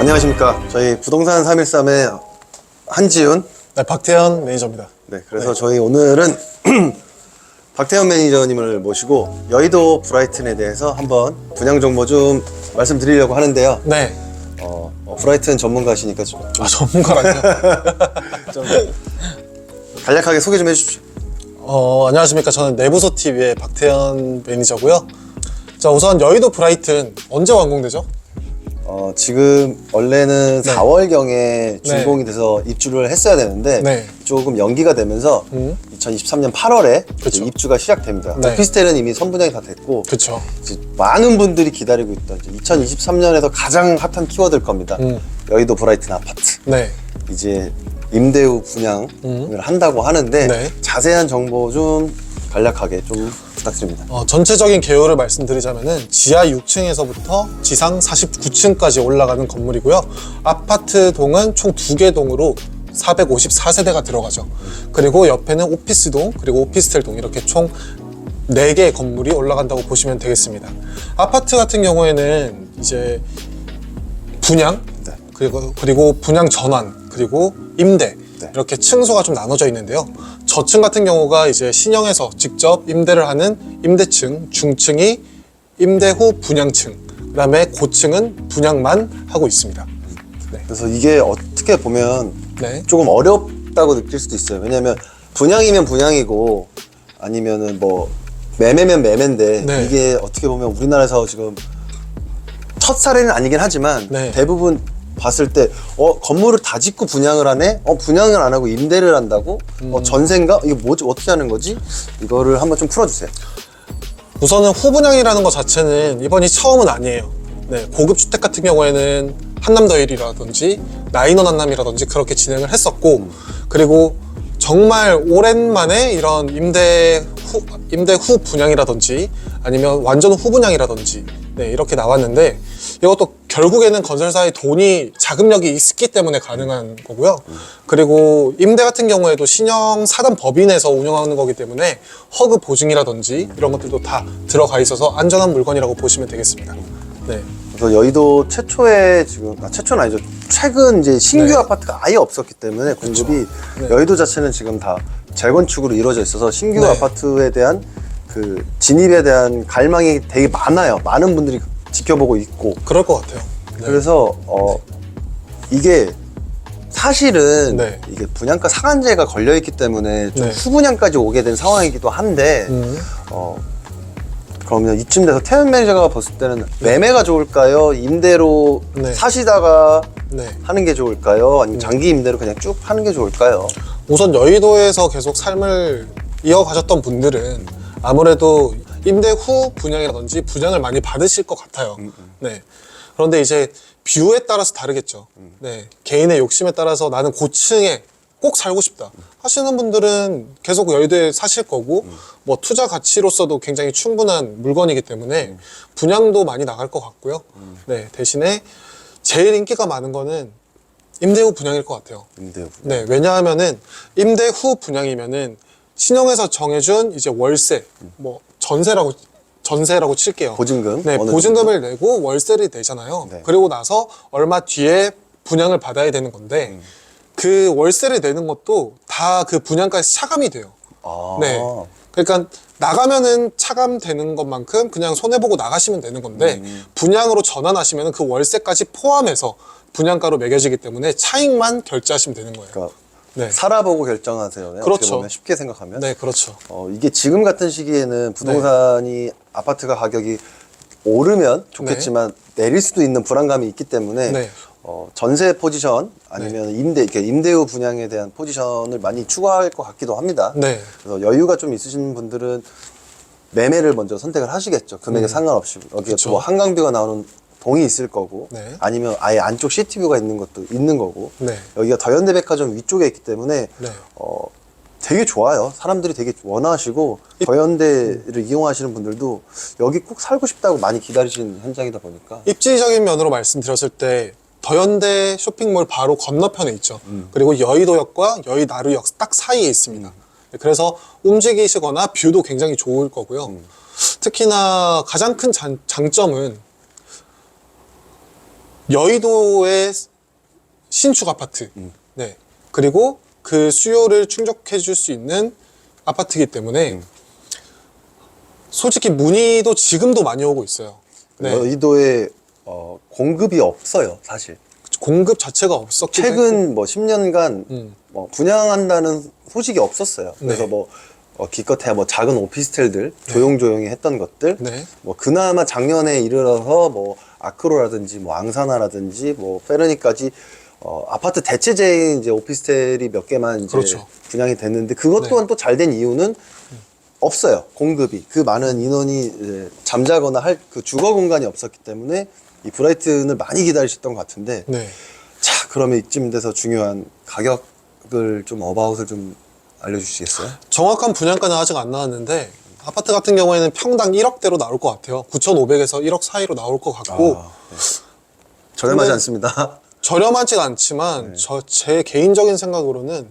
안녕하십니까. 저희 부동산 313의 한지훈. 네, 박태현 매니저입니다. 네, 그래서 저희 오늘은 박태현 매니저님을 모시고 여의도 브라이튼에 대해서 한번 분양 정보 좀 말씀드리려고 하는데요. 네. 브라이튼 전문가시니까 좀 전문가라뇨? 간략하게 소개 좀 해주십시오. 안녕하십니까. 저는 내부소TV의 박태현 매니저고요. 자, 우선 여의도 브라이튼 언제 완공되죠? 지금 원래는 네. 4월경에 준공이 돼서 입주를 했어야 되는데 네. 조금 연기가 되면서 2023년 8월에 그쵸. 입주가 시작됩니다. 네. 오피스텔은 이미 선분양이 다 됐고 그쵸. 이제 많은 분들이 기다리고 있던 2023년에서 가장 핫한 키워드일 겁니다. 여의도 브라이튼 아파트. 네. 이제 임대 후 분양을 한다고 하는데 네. 자세한 정보 좀 간략하게 좀 부탁드립니다. 전체적인 개요를 말씀드리자면은 지하 6층에서부터 지상 49층까지 올라가는 건물이고요. 아파트 동은 총 2개 동으로 454세대가 들어가죠. 그리고 옆에는 오피스동, 그리고 오피스텔동 이렇게 총 4개의 건물이 올라간다고 보시면 되겠습니다. 아파트 같은 경우에는 이제 분양, 네. 그리고 분양 전환, 그리고 임대 네. 이렇게 층수가 좀 나눠져 있는데요. 저층 같은 경우가 이제 신형에서 직접 임대를 하는 임대층, 중층이 임대 후 분양층, 그다음에 고층은 분양만 하고 있습니다. 네. 그래서 이게 어떻게 보면 네. 조금 어렵다고 느낄 수도 있어요. 왜냐면 분양이면 분양이고 아니면은 뭐 매매면 매매인데 네. 이게 어떻게 보면 우리나라에서 지금 첫 사례는 아니긴 하지만 네. 대부분 봤을 때 건물을 다 짓고 분양을 하네? 분양을 안 하고 임대를 한다고? 전세인가? 이게 뭐지? 어떻게 하는 거지? 이거를 한번 좀 풀어주세요. 우선은 후분양이라는 것 자체는 이번이 처음은 아니에요. 네, 고급 주택 같은 경우에는 한남더일이라든지 나인원 한남이라든지 그렇게 진행을 했었고, 그리고 정말 오랜만에 이런 임대 후 분양이라든지 아니면 완전 후 분양이라든지 네, 이렇게 나왔는데, 이것도 결국에는 건설사의 돈이 자금력이 있기 때문에 가능한 거고요. 그리고 임대 같은 경우에도 신형 사단 법인에서 운영하는 거기 때문에 허그 보증이라든지 이런 것들도 다 들어가 있어서 안전한 물건이라고 보시면 되겠습니다. 네. 그래서 여의도 최초의 최초는 아니죠. 최근 이제 신규 네. 아파트가 아예 없었기 때문에 공급이 네. 여의도 자체는 지금 다 재건축으로 이루어져 있어서 신규 네. 아파트에 대한 그 진입에 대한 갈망이 되게 많아요. 많은 분들이 지켜보고 있고. 그럴 것 같아요. 네. 그래서 이게 사실은 네. 이게 분양가 상한제가 걸려 있기 때문에 좀 네. 후분양까지 오게 된 상황이기도 한데 그러면 이쯤 돼서 태연 매니저가 봤을 때는 매매가 좋을까요? 임대로 네. 사시다가 네. 하는 게 좋을까요? 아니면 장기 임대로 그냥 쭉 하는 게 좋을까요? 우선 여의도에서 계속 삶을 이어가셨던 분들은 아무래도 임대 후 분양이라든지 분양을 많이 받으실 것 같아요. 네. 그런데 이제 뷰에 따라서 다르겠죠. 네. 개인의 욕심에 따라서 나는 고층에 꼭 살고 싶다 하시는 분들은 계속 여의도에 사실 거고, 뭐 투자 가치로서도 굉장히 충분한 물건이기 때문에 분양도 많이 나갈 것 같고요. 네. 대신에 제일 인기가 많은 거는 임대 후 분양일 것 같아요. 임대 후. 네, 왜냐하면은 임대 후 분양이면은 신형에서 정해준 이제 월세, 뭐 전세라고 칠게요. 보증금? 네, 어느 보증금을 내고 월세를 내잖아요. 네. 그리고 나서 얼마 뒤에 분양을 받아야 되는 건데 그 월세를 내는 것도 다 그 분양가에서 차감이 돼요. 아. 네. 그러니까 나가면은 차감되는 것만큼 그냥 손해보고 나가시면 되는 건데 분양으로 전환하시면은 그 월세까지 포함해서 분양가로 매겨지기 때문에 차익만 결제하시면 되는 거예요. 그러니까 네. 살아보고 결정하세요. 어떻게 그렇죠. 보면 쉽게 생각하면. 네, 그렇죠. 이게 지금 같은 시기에는 부동산이 아파트가 가격이 오르면 좋겠지만 내릴 수도 있는 불안감이 있기 때문에 네. 전세 포지션 아니면 이렇게 임대 후 분양에 대한 포지션을 많이 추구할 것 같기도 합니다. 네. 그래서 여유가 좀 있으신 분들은 매매를 먼저 선택을 하시겠죠. 금액에 상관없이. 여기에 그쵸. 뭐 한강뷰가 나오는 동이 있을 거고 네. 아니면 아예 안쪽 시티뷰가 있는 것도 있는 거고 네. 여기가 더현대백화점 위쪽에 있기 때문에 네. 되게 좋아요. 사람들이 되게 원하시고 더현대를 이용하시는 분들도 여기 꼭 살고 싶다고 많이 기다리시는 현장이다 보니까 입지적인 면으로 말씀드렸을 때 더현대 쇼핑몰 바로 건너편에 있죠. 그리고 여의도역과 여의나루역 딱 사이에 있습니다. 그래서 움직이시거나 뷰도 굉장히 좋을 거고요. 특히나 가장 큰 장점은 여의도의 신축 아파트. 네. 그리고 그 수요를 충족해 줄 수 있는 아파트이기 때문에 솔직히 문의도 지금도 많이 오고 있어요. 네. 여의도에 공급이 없어요, 사실. 공급 자체가 없었기 때문에 최근 뭐 10년간 뭐 분양한다는 소식이 없었어요. 그래서 네. 뭐 기껏해야 뭐 작은 오피스텔들 조용조용히 했던 것들 네. 뭐 그나마 작년에 이르러서 뭐 아크로라든지 뭐 앙사나라든지 뭐 페르니까지 아파트 대체제인 이제 오피스텔이 몇 개만 이제 그렇죠. 분양이 됐는데 그것 네. 또한 또 잘 된 이유는 없어요. 공급이 그 많은 인원이 이제 잠자거나 할 그 주거 공간이 없었기 때문에 이 브라이튼을 많이 기다리셨던 것 같은데 네. 자 그러면 이쯤 돼서 중요한 가격을 좀 어바웃을 좀 알려주시겠어요? 정확한 분양가는 아직 안 나왔는데 아파트 같은 경우에는 평당 1억대로 나올 것 같아요. 9,500에서 1억 사이로 나올 것 같고 네. 저렴하지 근데- 않습니다. 저렴하진 않지만 제 개인적인 생각으로는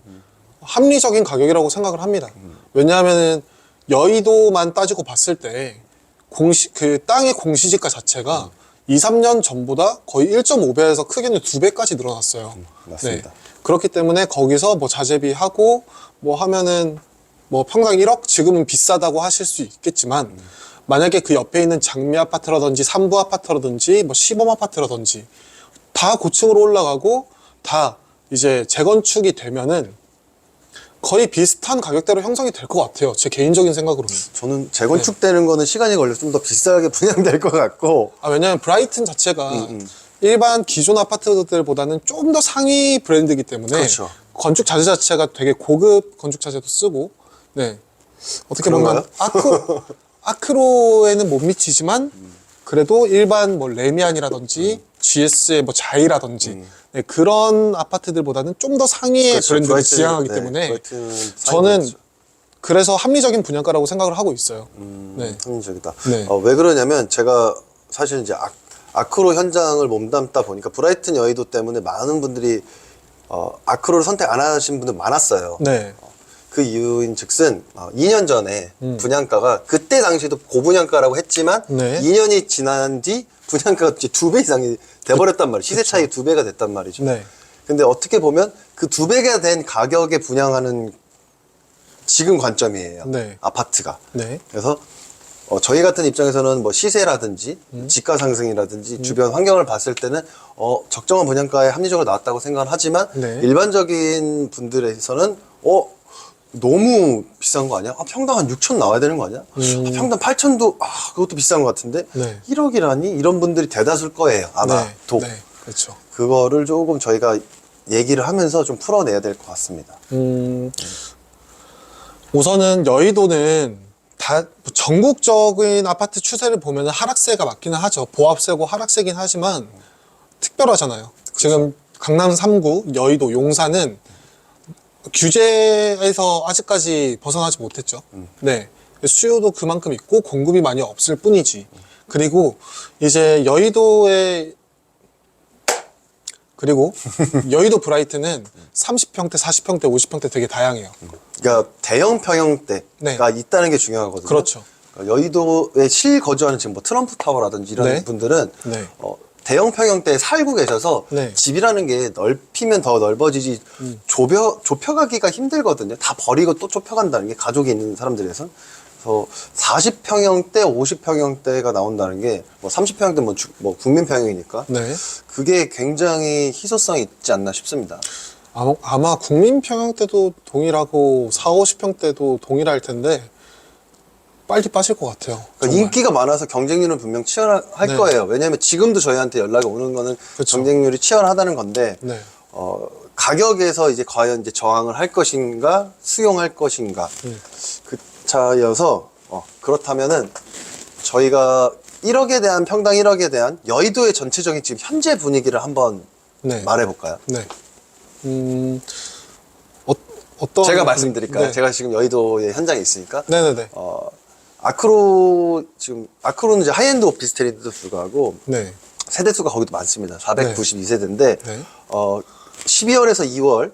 합리적인 가격이라고 생각을 합니다. 왜냐하면은 여의도만 따지고 봤을 때 그 땅의 공시지가 자체가 2, 3년 전보다 거의 1.5배에서 크게는 2배까지 늘어났어요. 맞습니다. 그렇기 때문에 거기서 뭐 자재비하고 뭐 하면은 뭐 평당 1억 지금은 비싸다고 하실 수 있겠지만 만약에 그 옆에 있는 장미 아파트라든지 삼부 아파트라든지 뭐 시범 아파트라든지 다 고층으로 올라가고 다 이제 재건축이 되면은 거의 비슷한 가격대로 형성이 될 것 같아요. 제 개인적인 생각으로는. 저는 재건축되는 거는 시간이 걸려서 좀 더 비싸게 분양될 것 같고 왜냐면 브라이튼 자체가 일반 기존 아파트들보다는 좀 더 상위 브랜드이기 때문에 그렇죠. 건축 자재 자체가 되게 고급 건축 자재도 쓰고 네. 어떻게 보면 아크로에는 못 미치지만 그래도 일반 뭐 레미안이라든지 GS의 뭐 자이라든지 네, 그런 아파트들보다는 좀 더 상위의 그렇죠. 브랜드를 브라이튼, 지향하기 네, 때문에 브라이튼은 저는 상위죠. 그래서 합리적인 분양가라고 생각을 하고 있어요. 네. 합리적이다. 네. 왜 그러냐면 제가 사실 이제 아크로 현장을 몸담다 보니까 브라이튼 여의도 때문에 많은 분들이 아크로를 선택 안 하신 분들 많았어요. 네. 그 이유인 즉슨 2년 전에 분양가가 그때 당시에도 고분양가라고 했지만 네. 2년이 지난 뒤 분양가가 이제 2배 이상이 돼버렸단 말이에요. 시세 차이 2배가 됐단 말이죠. 네. 근데 어떻게 보면 그 2배가 된 가격에 분양하는 지금 관점이에요. 네. 아파트가. 네. 그래서 저희 같은 입장에서는 뭐 시세라든지 지가 상승이라든지 주변 환경을 봤을 때는 적정한 분양가에 합리적으로 나왔다고 생각을 하지만 네. 일반적인 분들에서는 너무 비싼 거 아니야? 평당 한 6천 나와야 되는 거 아니야? 평당 8천도 그것도 비싼 것 같은데 네. 1억이라니? 이런 분들이 대다수일 거예요. 아마 네. 도. 네. 그렇죠. 그거를 조금 저희가 얘기를 하면서 좀 풀어내야 될 것 같습니다. 우선은 여의도는 다 전국적인 아파트 추세를 보면 하락세가 맞기는 하죠. 보합세고 하락세긴 하지만 특별하잖아요. 지금 강남 3구, 여의도, 용산은 규제에서 아직까지 벗어나지 못했죠. 네. 수요도 그만큼 있고 공급이 많이 없을 뿐이지. 그리고 이제 여의도 브라이트는 30평대, 40평대, 50평대 되게 다양해요. 그러니까 대형 평형대가 네. 있다는 게 중요하거든요. 그렇죠. 여의도에 실거주하는 지금 뭐 트럼프 타워라든지 이런 네. 분들은 네. 대형 평형대에 살고 계셔서 네. 집이라는 게 넓히면 더 넓어지지 좁혀가기가 힘들거든요. 다 버리고 또 좁혀간다는 게 가족이 있는 사람들에서. 그래서 40평형대, 50평형대가 나온다는 게 뭐 30평형대 뭐 국민평형이니까 네. 그게 굉장히 희소성이 있지 않나 싶습니다. 아마 국민평형 때도 동일하고 4, 50평대도 동일할 텐데 빨리 빠질 것 같아요. 그러니까 정말. 인기가 많아서 경쟁률은 분명 치열할 네. 거예요. 왜냐하면 지금도 저희한테 연락이 오는 거는 그쵸. 경쟁률이 치열하다는 건데 네. 가격에서 이제 과연 이제 저항을 할 것인가 수용할 것인가 그 차여서 그렇다면은 저희가 1억에 대한 평당 1억에 대한 여의도의 전체적인 지금 현재 분위기를 한번 네. 말해볼까요? 네. 어떤 제가 말씀드릴까요? 네. 제가 지금 여의도의 현장에 있으니까 네네네. 아크로는 이제 하이엔드 오피스텔인데도 불구하고 네. 세대수가 거기도 많습니다. 492세대인데, 네. 12월에서 2월,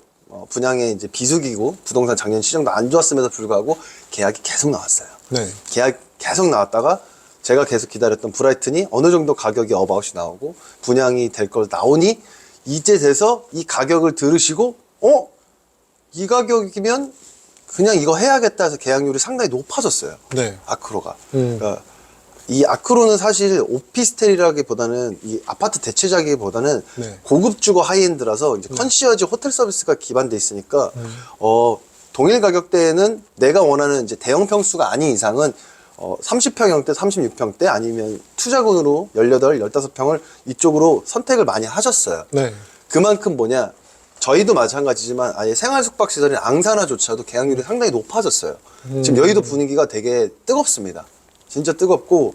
분양에 이제 비수기고, 부동산 작년 시장도 안 좋았음에도 불구하고, 계약이 계속 나왔어요. 네. 계약 계속 나왔다가, 제가 계속 기다렸던 브라이튼이 어느 정도 가격이 어바웃이 나오고 분양이 될 걸 나오니 이제 돼서 이 가격을 들으시고 이 가격이면 그냥 이거 해야겠다 해서 계약률이 상당히 높아졌어요. 네. 아크로가. 그러니까 이 아크로는 사실 오피스텔이라기보다는 이 아파트 대체자기보다는 네. 고급 주거 하이엔드라서 이제 컨시어지 호텔 서비스가 기반돼 있으니까 동일 가격대에는 내가 원하는 이제 대형 평수가 아닌 이상은 30평형대, 36평대 아니면 투자금으로 18, 15평을 이쪽으로 선택을 많이 하셨어요. 네. 그만큼 뭐냐, 저희도 마찬가지지만 아예 생활 숙박시설인 앙사나조차도 계약률이 상당히 높아졌어요. 지금 여의도 분위기가 되게 뜨겁습니다. 진짜 뜨겁고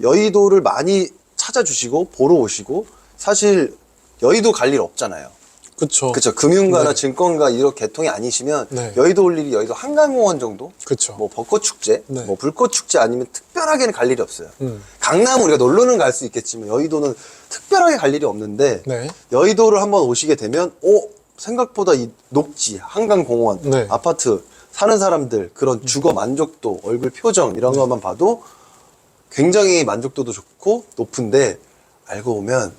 여의도를 많이 찾아주시고 보러 오시고, 사실 여의도 갈 일 없잖아요. 그쵸. 그쵸. 금융가나 네. 증권가 이런 계통이 아니시면 네. 여의도 올 일이 여의도 한강공원 정도? 그쵸. 뭐 벚꽃축제, 네. 뭐 불꽃축제 아니면 특별하게는 갈 일이 없어요. 강남 우리가 놀러는 갈 수 있겠지만 여의도는 특별하게 갈 일이 없는데 네. 여의도를 한번 오시게 되면 생각보다 이 녹지, 한강공원, 네. 아파트 사는 사람들 그런 주거 만족도, 얼굴 표정 이런 것만 봐도 굉장히 만족도도 좋고 높은데 알고 보면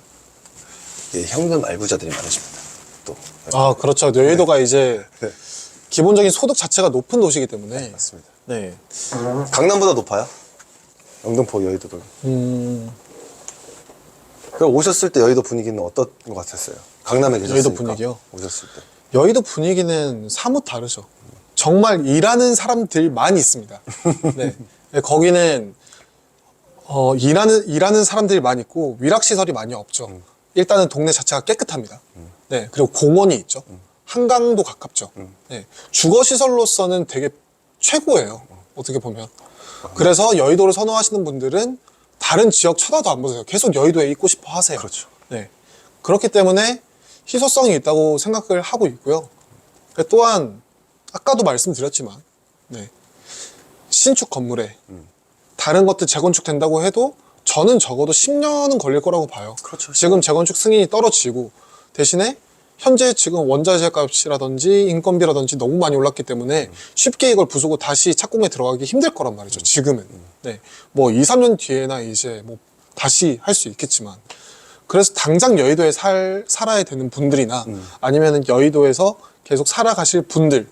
현금 알부자들이 많으십니다. 또 아, 그렇죠. 여의도가 이제 네. 기본적인 소득 자체가 높은 도시이기 때문에. 맞습니다. 네. 강남보다 높아요. 영등포 여의도도. 그럼 오셨을 때 여의도 분위기는 어떤 것 같았어요? 강남에 계셨으니까. 여의도 분위기요? 오셨을 때. 여의도 분위기는 사뭇 다르죠. 정말 일하는 사람들만 있습니다. 네. 거기는 일하는 사람들이 많이 있고 위락시설이 많이 없죠. 일단은 동네 자체가 깨끗합니다. 네. 그리고 공원이 있죠. 한강도 가깝죠. 네. 주거시설로서는 되게 최고예요. 어떻게 보면. 그래서 여의도를 선호하시는 분들은 다른 지역 쳐다도 안 보세요. 계속 여의도에 있고 싶어 하세요. 그렇죠. 네. 그렇기 때문에 희소성이 있다고 생각을 하고 있고요. 또한 아까도 말씀드렸지만 네. 신축 건물에 다른 것들 재건축된다고 해도 저는 적어도 10년은 걸릴 거라고 봐요. 그렇죠. 지금 재건축 승인이 떨어지고 대신에 현재 지금 원자재 값이라든지 인건비라든지 너무 많이 올랐기 때문에 쉽게 이걸 부수고 다시 착공에 들어가기 힘들 거란 말이죠. 지금은. 네. 뭐 2, 3년 뒤에나 이제 뭐 다시 할 수 있겠지만. 그래서 당장 여의도에 살아야 되는 분들이나 아니면 여의도에서 계속 살아가실 분들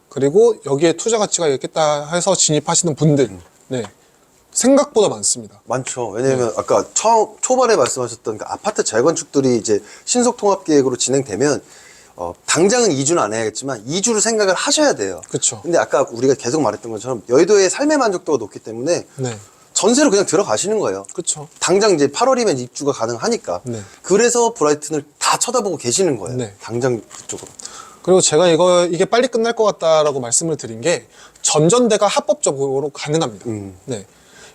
그리고 여기에 투자 가치가 있겠다 해서 진입하시는 분들 네. 생각보다 많습니다. 많죠. 왜냐면 아까 초반에 말씀하셨던 그 아파트 재건축들이 이제 신속통합계획으로 진행되면 당장은 이주는 안 해야겠지만 이주를 생각을 하셔야 돼요. 그쵸. 근데 아까 우리가 계속 말했던 것처럼 여의도의 삶의 만족도가 높기 때문에 네. 전세로 그냥 들어가시는 거예요. 그쵸. 당장 이제 8월이면 입주가 가능하니까. 네. 그래서 브라이튼을 다 쳐다보고 계시는 거예요. 네. 당장 그쪽으로. 그리고 제가 이게 빨리 끝날 것 같다라고 말씀을 드린 게 전전대가 합법적으로 가능합니다. 네.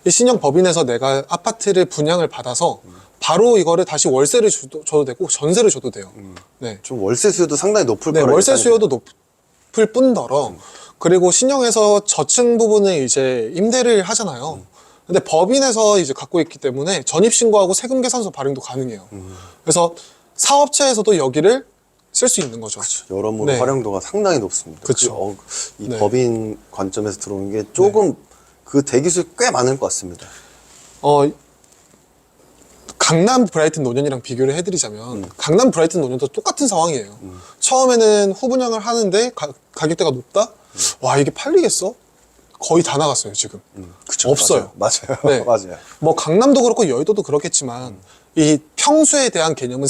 이 신형 법인에서 내가 아파트를 분양을 받아서 바로 이거를 다시 월세를 줘도 되고 전세를 줘도 돼요. 네. 좀 월세 수요도 상당히 높을 네, 거라고 월세 예상이 수요도 높을 뿐더러 그리고 신형에서 저층 부분에 이제 임대를 하잖아요. 근데 법인에서 이제 갖고 있기 때문에 전입신고하고 세금계산서 발행도 가능해요. 그래서 사업체에서도 여기를 쓸 수 있는 거죠. 여러모로 네. 활용도가 상당히 높습니다. 그쵸. 이 네. 법인 관점에서 들어오는 게 조금 그 대기수 꽤 많을 것 같습니다. 강남 브라이튼 노년이랑 비교를 해드리자면 강남 브라이튼 노년도 똑같은 상황이에요. 처음에는 후분양을 하는데 가격대가 높다? 와 이게 팔리겠어? 거의 다 나갔어요 지금. 그쵸, 없어요. 맞아요. 네. 맞아요. 뭐 강남도 그렇고 여의도도 그렇겠지만 이 평수에 대한 개념은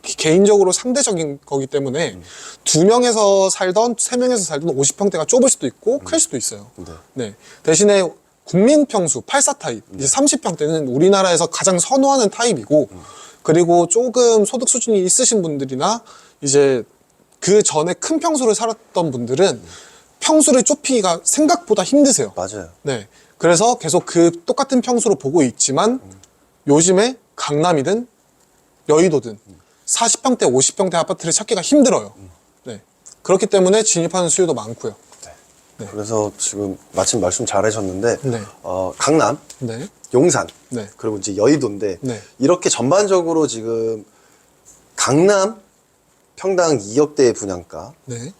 개인적으로 상대적인 거기 때문에 2명에서 살던 3명에서 살던 50평대가 좁을 수도 있고 클 수도 있어요. 네. 대신에 국민 평수 84 타입 이제 30평대는 우리나라에서 가장 선호하는 타입이고 그리고 조금 소득 수준이 있으신 분들이나 이제 그 전에 큰 평수를 살았던 분들은 평수를 좁히기가 생각보다 힘드세요. 맞아요. 네. 그래서 계속 그 똑같은 평수로 보고 있지만 요즘에 강남이든 여의도든 40평대, 50평대 아파트를 찾기가 힘들어요. 네. 그렇기 때문에 진입하는 수요도 많고요. 네. 그래서 지금 마침 말씀 잘하셨는데 네. 강남, 네. 용산, 네. 그리고 이제 여의도인데 네. 이렇게 전반적으로 지금 강남 평당 2억대의 분양가, 네.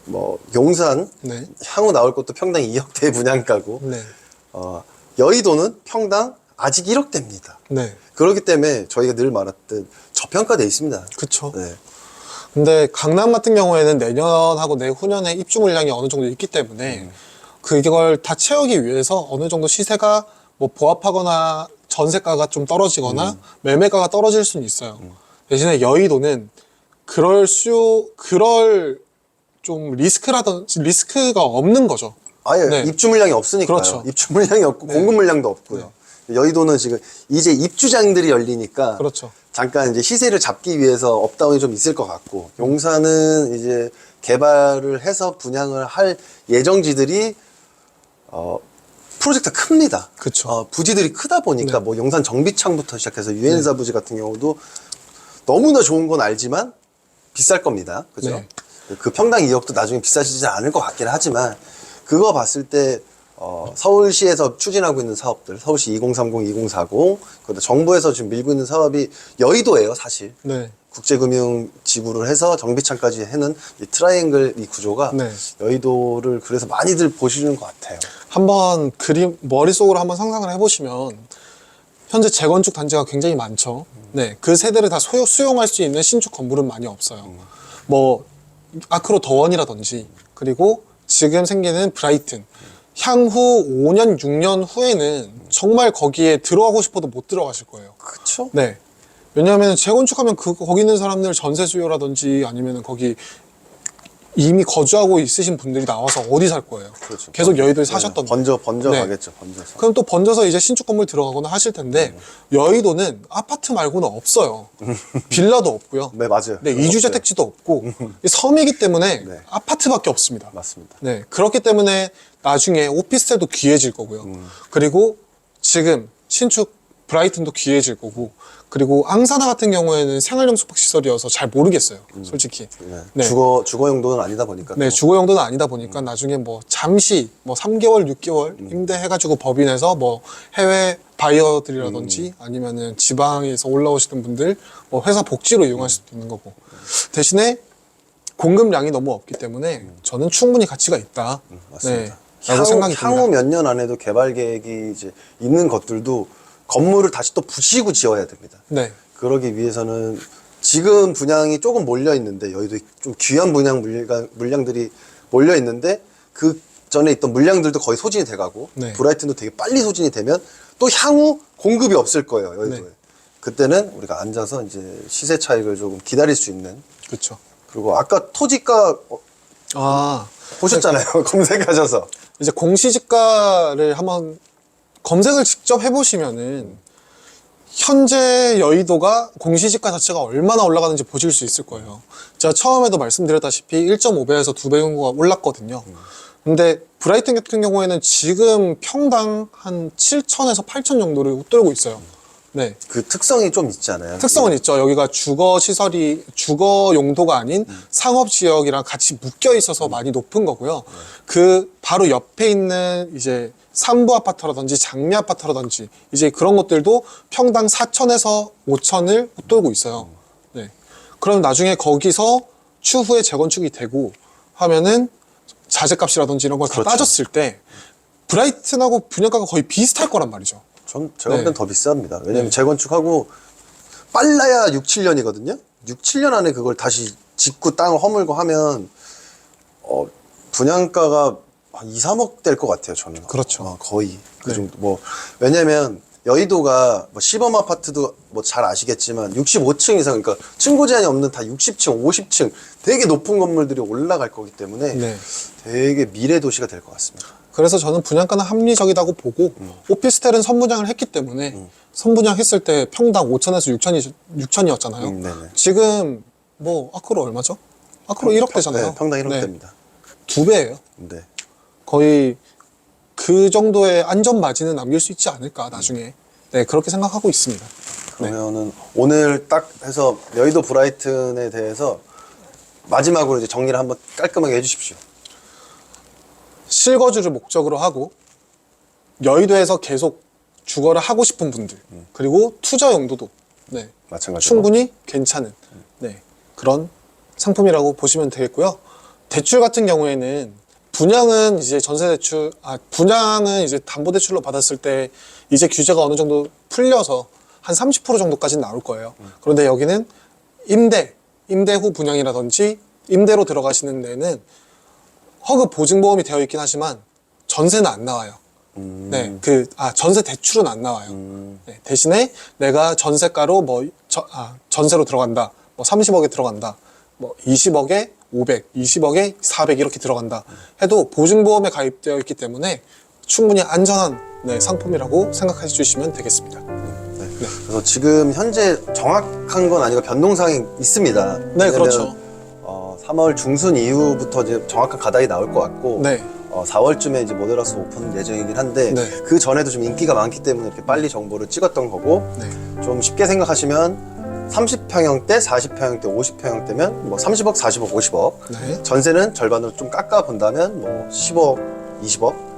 뭐 용산 네. 향후 나올 것도 평당 2억대의 분양가고 네. 여의도는 평당 아직 1억대입니다. 네. 그렇기 때문에 저희가 늘 말했듯 저평가돼 있습니다. 그쵸. 네. 근데 강남 같은 경우에는 내년하고 내후년에 입주 물량이 어느 정도 있기 때문에 그걸 다 채우기 위해서 어느 정도 시세가 뭐 보합하거나 전세가가 좀 떨어지거나 매매가가 떨어질 수는 있어요. 대신에 여의도는 그럴 좀 리스크가 없는 거죠. 아예 네. 입주 물량이 없으니까요. 그렇죠. 입주 물량이 없고 네. 공급 물량도 없고요. 여의도는 지금 이제 입주장들이 열리니까 그렇죠. 잠깐 이제 시세를 잡기 위해서 업다운이 좀 있을 것 같고, 용산은 이제 개발을 해서 분양을 할 예정지들이 프로젝트가 큽니다. 그쵸. 부지들이 크다 보니까 네. 뭐 용산 정비창부터 시작해서 유엔사 부지 같은 경우도 너무나 좋은 건 알지만 비쌀 겁니다. 그죠? 네. 그 평당 2억도 나중에 비싸지지 않을 것 같긴 하지만, 그거 봤을 때 서울시에서 추진하고 있는 사업들, 서울시 2030, 2040, 그다음 정부에서 지금 밀고 있는 사업이 여의도예요, 사실. 네. 국제금융지구를 해서 정비창까지 해는 이 트라이앵글 이 구조가 네. 여의도를 그래서 많이들 보시는 것 같아요. 한번 머릿속으로 한번 상상을 해보시면 현재 재건축 단지가 굉장히 많죠. 네. 그 세대를 다 수용할 수 있는 신축 건물은 많이 없어요. 뭐 아크로 더원이라든지, 그리고 지금 생기는 브라이튼, 향후 5년, 6년 후에는 정말 거기에 들어가고 싶어도 못 들어가실 거예요. 그쵸? 네. 왜냐하면 재건축하면 거기 있는 사람들 전세 수요라든지 아니면 거기 이미 거주하고 있으신 분들이 나와서 어디 살 거예요? 그렇죠. 계속 여의도에 사셨던. 번져 네. 가겠죠, 번져서. 그럼 또 번져서 이제 신축 건물 들어가거나 하실 텐데, 여의도는 아파트 말고는 없어요. 빌라도 없고요. 네, 맞아요. 네, 이주재 택지도 없고, 이 섬이기 때문에 네. 아파트밖에 없습니다. 맞습니다. 네, 그렇기 때문에 나중에 오피스텔도 귀해질 거고요. 그리고 지금 신축 브라이튼도 귀해질 거고, 그리고 앙사나 같은 경우에는 생활용 숙박시설이어서 잘 모르겠어요, 솔직히. 네. 네. 주거 용도는 아니다 보니까. 네, 또. 주거 용도는 아니다 보니까 나중에 뭐 잠시 뭐 3개월, 6개월 임대해가지고 법인에서 뭐 해외 바이어들이라든지 아니면은 지방에서 올라오시는 분들 뭐 회사 복지로 이용할 수도 있는 거고, 대신에 공급량이 너무 없기 때문에 저는 충분히 가치가 있다. 맞습니다. 네, 라고 생각이 향후 듭니다. 몇 년 안에도 개발 계획이 이제 있는 것들도 건물을 다시 또 부시고 지어야 됩니다. 네, 그러기 위해서는 지금 분양이 조금 몰려 있는데, 여의도 좀 귀한 물량들이 몰려 있는데, 그 전에 있던 물량들도 거의 소진이 돼가고, 네. 브라이튼도 되게 빨리 소진이 되면 또 향후 공급이 없을 거예요, 여의도에. 네. 그때는 우리가 앉아서 이제 시세 차익을 조금 기다릴 수 있는. 그렇죠. 그리고 아까 토지가 아, 보셨잖아요. 검색하셔서. 이제 공시지가를 한번 검색을 직접 해보시면은 현재 여의도가 공시지가 자체가 얼마나 올라가는지 보실 수 있을 거예요. 제가 처음에도 말씀드렸다시피 1.5배에서 2배 정도가 올랐거든요. 근데 브라이튼 같은 경우에는 지금 평당 한 7천에서 8천 정도를 웃돌고 있어요. 네. 그 특성이 좀 있잖아요. 특성은 있죠. 여기가 주거 용도가 아닌 상업 지역이랑 같이 묶여 있어서 많이 높은 거고요. 그 바로 옆에 있는 이제 삼부 아파트라든지 장미 아파트라든지 이제 그런 것들도 평당 4천에서 5천을 웃돌고 있어요. 네. 그럼 나중에 거기서 추후에 재건축이 되고 하면은 자재값이라든지 이런 걸 다 그렇죠. 따졌을 때 브라이튼하고 분양가가 거의 비슷할 거란 말이죠. 제가 볼 네. 땐 더 비쌉니다. 왜냐면 네. 재건축하고 빨라야 6, 7년이거든요. 6, 7년 안에 그걸 다시 짓고 땅을 허물고 하면 분양가가 한 2, 3억 될 것 같아요, 저는. 그렇죠. 거의 그 네. 정도. 뭐 왜냐면 여의도가 뭐 시범 아파트도 뭐 잘 아시겠지만 65층 이상, 그러니까 층고 제한이 없는 다 60층, 50층 되게 높은 건물들이 올라갈 거기 때문에 네. 되게 미래 도시가 될 것 같습니다. 그래서 저는 분양가는 합리적이라고 보고 오피스텔은 선분양을 했기 때문에 선분양했을 때 평당 5천에서 6천이었잖아요. 네네. 지금 뭐 아크로 얼마죠? 아크로 1억 대잖아요. 네, 평당 1억 됩니다. 2배예요. 네. 거의 그 정도의 안전 마진은 남길 수 있지 않을까 나중에. 네, 그렇게 생각하고 있습니다. 그러면은 오늘 딱 해서 여의도 브라이튼에 대해서 마지막으로 이제 정리를 한번 깔끔하게 해주십시오. 실거주를 목적으로 하고 여의도에서 계속 주거를 하고 싶은 분들, 그리고 투자 용도도 네, 마찬가지로. 충분히 괜찮은 그런 상품이라고 보시면 되겠고요. 대출 같은 경우에는 분양은 이제 분양은 이제 담보대출로 받았을 때 이제 규제가 어느 정도 풀려서 한 30% 정도까지는 나올 거예요. 그런데 여기는 임대 후 분양이라든지 임대로 들어가시는 데는 허급 보증보험이 되어 있긴 하지만 전세는 안 나와요. 네, 전세 대출은 안 나와요. 네, 대신에 내가 전세가로 전세로 들어간다. 30억에 들어간다. 20억에 500, 20억에 400 이렇게 들어간다. 해도 보증보험에 가입되어 있기 때문에 충분히 안전한 상품이라고 생각해 주시면 되겠습니다. 그래서 지금 현재 정확한 건 아니고 변동사항이 있습니다. 네, 그렇죠. 3월 중순 이후부터 이제 정확한 가닥이 나올 것 같고, 네. 4월쯤에 이제 모델하우스 오픈 예정이긴 한데, 네. 그 전에도 좀 인기가 많기 때문에 이렇게 빨리 정보를 찍었던 거고, 네. 좀 쉽게 생각하시면 30평형대, 40평형대, 50평형대면 30억, 40억, 50억. 네. 전세는 절반으로 좀 깎아 본다면 10억, 20억.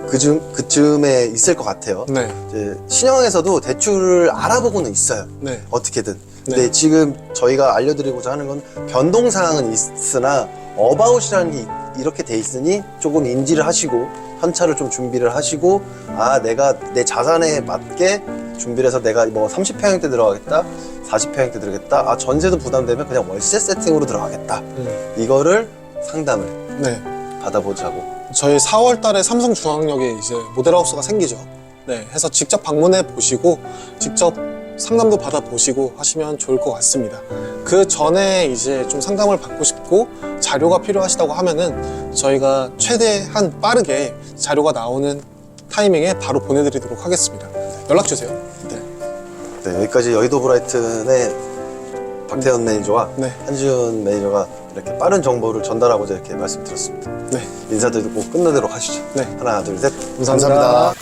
그쯤에 있을 것 같아요. 네. 이제 신형에서도 대출을 알아보고는 있어요. 네. 어떻게든. 근데 네. 지금 저희가 알려드리고자 하는 건 변동사항은 있으나 어바웃이라는 게 이렇게 돼 있으니 조금 인지를 하시고 현찰을 좀 준비를 하시고, 내가 내 자산에 맞게 준비를 해서 내가 30평형대 들어가겠다, 40평형대 들어가겠다, 전세도 부담되면 그냥 월세 세팅으로 들어가겠다. 이거를 상담을 네. 받아보자고. 저희 4월 달에 삼성중앙역에 이제 모델하우스가 생기죠. 네. 해서 직접 방문해 보시고 직접 상담도 받아보시고 하시면 좋을 것 같습니다. 그 전에 이제 좀 상담을 받고 싶고 자료가 필요하시다고 하면은 저희가 최대한 빠르게 자료가 나오는 타이밍에 바로 보내드리도록 하겠습니다. 연락 주세요. 네, 여기까지 여의도 브라이튼의 박태현 매니저와 네. 한지훈 매니저가 이렇게 빠른 정보를 전달하고자 이렇게 말씀드렸습니다. 네. 인사드리고 끝내도록 하시죠. 네. 하나, 둘, 셋. 감사합니다.